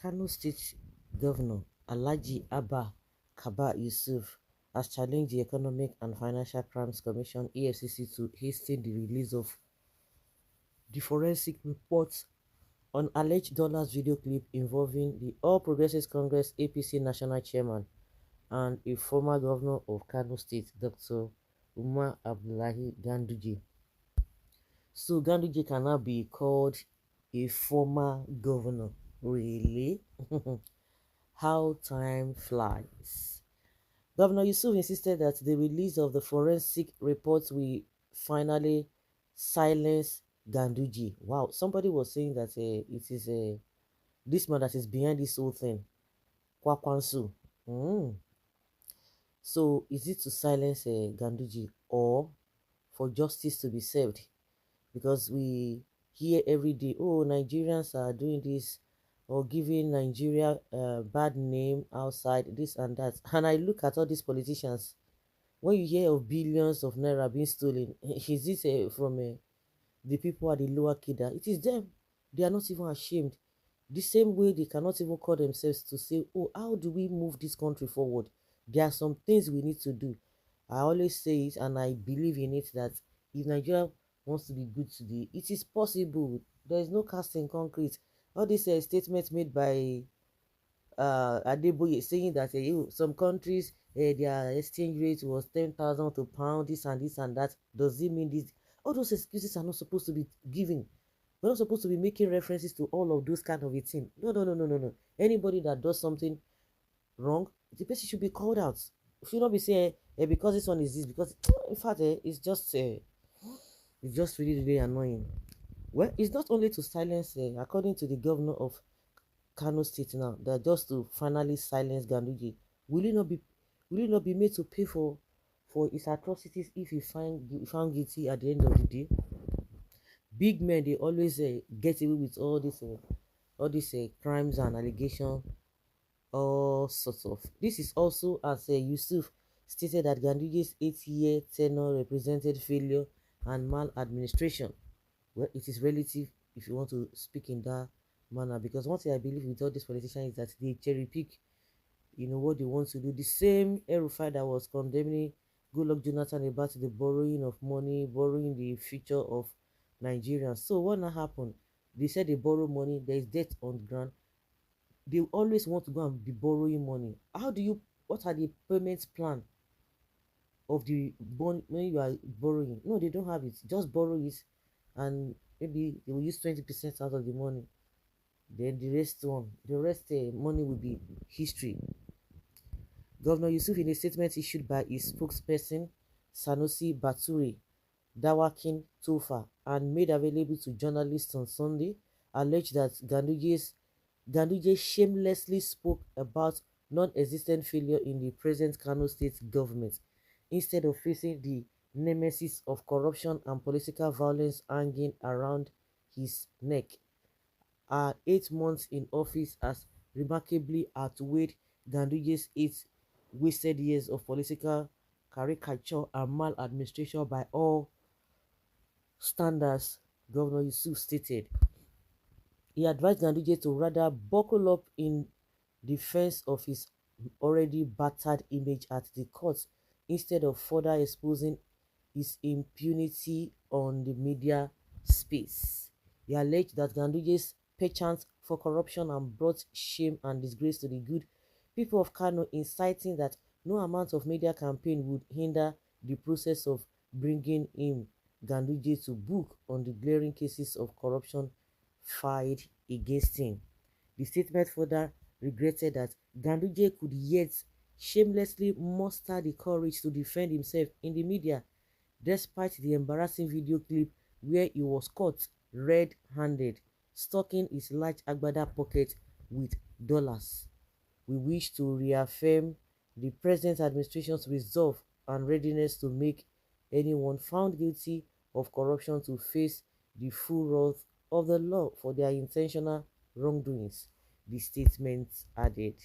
Kano State Governor Alhaji Abba Kabir Yusuf has challenged the Economic and Financial Crimes Commission (EFCC) to hasten the release of the forensic reports on alleged dollars video clip involving the All Progressives Congress (APC) national chairman and a former governor of Kano State, Dr. Umar Abdullahi Ganduje. So Ganduje cannot be called a former governor. Really? How time flies. Governor Yusuf insisted that the release of the forensic reports will finally silence Ganduje. Wow, somebody was saying that it is this man that is behind this whole thing, Kwakwansu. Mm. So is it to silence Ganduje or for justice to be served? Because we hear every day, oh, Nigerians are doing this or giving Nigeria a bad name outside, this and that. And I look at all these politicians, when you hear of billions of naira being stolen, is it from the people at the lower kidda? It is them. They are not even ashamed. The same way they cannot even call themselves to say, oh, how do we move this country forward? There are some things we need to do. I always say it and I believe in it that if Nigeria wants to be good today, it is possible. There is no cast in concrete. All these statements made by Adeboye saying that some countries their exchange rate was 10,000 to pound, this and that. Does it mean this? All those excuses are not supposed to be given. We're not supposed to be making references to all of those kind of a thing. No, no, no, no, no, no. Anybody that does something wrong, the person should be called out. You should not be saying because this one is this, because in fact it's just really, really annoying. Well, it's not only to silence, according to the governor of Kano State now, that just to finally silence Ganduje. Will he not be will he not be made to pay for his atrocities if he found guilty at the end of the day? Big men, they always get away with all these crimes and allegations, all sorts of. This is also as Yusuf stated that Ganduje's 8-year tenure represented failure and maladministration. Well, it is relative if you want to speak in that manner, because one thing I believe with all these politicians is that they cherry pick, what they want to do. The same Erufai that was condemning Goodluck Jonathan about the borrowing of money, borrowing the future of Nigerians. So what now happened? They said they borrow money, there is debt on the ground. They always want to go and be borrowing money. What are the payments plan of the bond when you are borrowing? No, they don't have it. Just borrow it and maybe they will use 20% out of the money. Then the rest money will be history. Governor Yusuf, in a statement issued by his spokesperson Sanusi Baturi Dawakin Tofa and made available to journalists on Sunday, alleged that Ganduje shamelessly spoke about non-existent failure in the present Kano State government instead of facing the nemesis of corruption and political violence hanging around his neck. Our 8 months in office has remarkably outweighed Ganduje's 8 wasted years of political caricature and maladministration by all standards, Governor Yusuf stated. He advised Ganduje to rather buckle up in defense of his already battered image at the courts instead of further exposing his impunity on the media space. He alleged that Ganduje's penchant for corruption and brought shame and disgrace to the good people of Kano, inciting that no amount of media campaign would hinder the process of bringing him, Ganduje, to book on the glaring cases of corruption filed against him. The statement further regretted that Ganduje could yet shamelessly muster the courage to defend himself in the media, despite the embarrassing video clip where he was caught red-handed stocking his large agbada pocket with dollars. We wish to reaffirm the present administration's resolve and readiness to make anyone found guilty of corruption to face the full wrath of the law for their intentional wrongdoings, the statement added.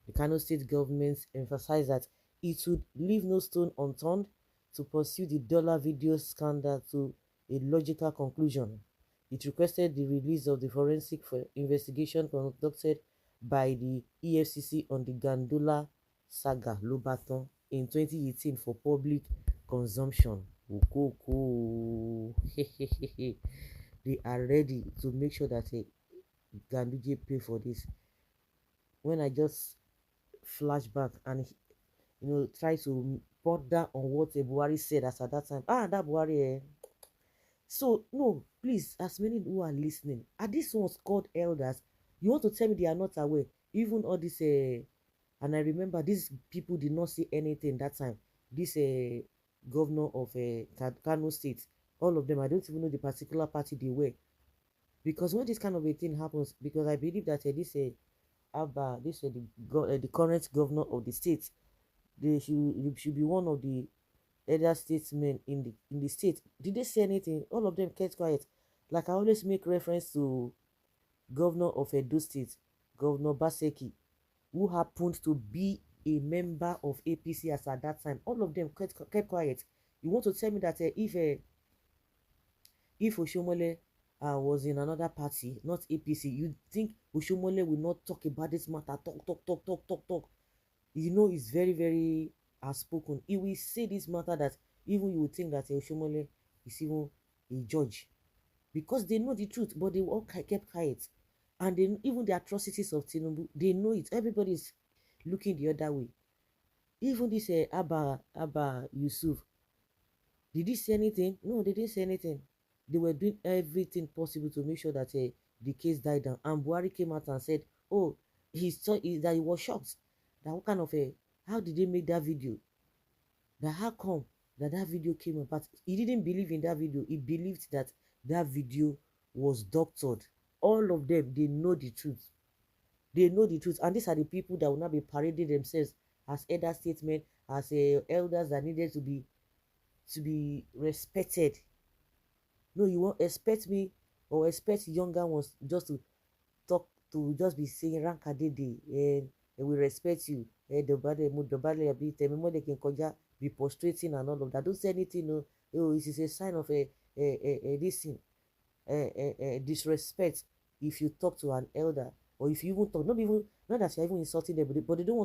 The Kano State government emphasized that it would leave no stone unturned to pursue the dollar video scandal to a logical conclusion. It requested the release of the forensic investigation conducted by the Efcc on the Gandollar saga ló in 2018 for public consumption. Okoko. They are ready to make sure that Ganduje pay for this. When I just flashback and try to ponder on what Buhari said as at that time. That Buhari. So no, please, as many who are listening, are these ones called elders? You want to tell me they are not aware? Even all this, and I remember these people did not say anything that time. This governor of Kano State, all of them, I don't even know the particular party they were, because when this kind of a thing happens, because I believe that this Abba, this the current governor of the state, they should be one of the elder statesmen in the state. Did they say anything? All of them kept quiet. Like I always make reference to governor of Edo State, Governor Baseki, who happened to be a member of APC as at that time. All of them kept quiet. You want to tell me that if Oshomole was in another party, not APC, you think Oshomole will not talk about this matter? Talk. It's very, very outspoken. He will say this matter that even you would think that Oshomole is even a judge, because they know the truth, but they all kept quiet. And then even the atrocities of Tinubu, they know it. Everybody is looking the other way. Even this Abba Yusuf, did he say anything? No, they didn't say anything. They were doing everything possible to make sure that the case died down. And Buhari came out and said, oh, that he was shocked. That what kind of how did they make that video? That how come that video came about? He didn't believe in that video. He believed that that video was doctored. All of them, they know the truth. They know the truth. And these are the people that will not be parading themselves as elder statesmen, as elders that needed to be respected. No, you won't expect me or expect younger ones just to talk, to just be saying rankadede and we respect you. Dobale abi tẹ̀mí they can kọjá, be prostrating and all of that. Don't say anything. No, it is a sign of this thing, disrespect if you talk to an elder, or if you even talk, not that you're even insulting them, but they don't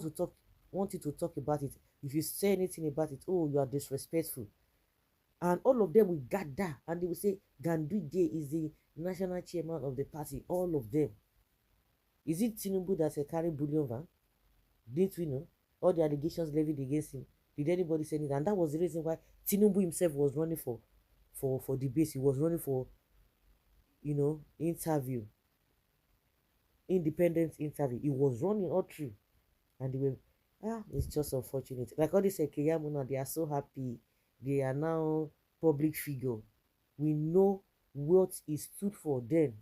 want you to talk about it. If you say anything about it, oh, you are disrespectful. And all of them will gather and they will say Ganduje is the national chairman of the party. All of them. Is it Tinubu that's a carry bullion van? Didn't we know? All the allegations levied against him. Did anybody say anything? And that was the reason why Tinubu himself was running for debate. He was running for, interview. Independent interview. He was running all through. And they were, it's just unfortunate. Like all this Keyamuna, they are so happy. They are now public figure. We know what he stood for then.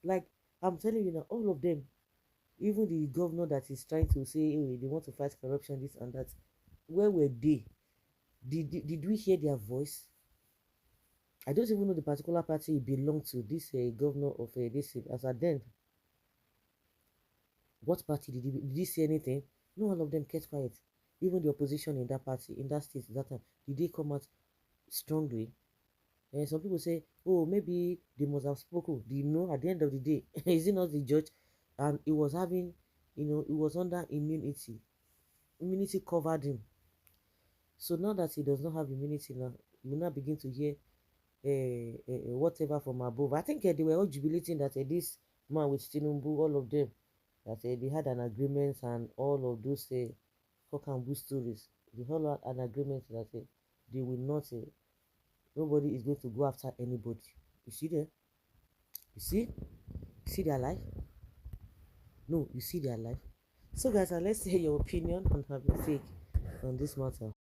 Like, I'm telling you now, all of them, even the governor that is trying to say, oh, they want to fight corruption, this and that, where were they? Did we hear their voice? I don't even know the particular party he belonged to, this governor of this, as at then. What party did he say anything? No, all of them kept quiet. Even the opposition in that party, in that state, that time, did they come out strongly? And some people say, oh, maybe they must have spoken. Do you know, at the end of the day, is he not the judge? And he was having, he was under immunity. Immunity covered him. So now that he does not have immunity now, you will now begin to hear whatever from above. I think they were all jubilating that this man with Tinubu, all of them, that they had an agreement and all of those cock and bull stories. They all had an agreement that they will not, nobody is going to go after anybody. You see there? You see? You see their life? No, you see their life. So guys, let's hear your opinion and have your take on this matter.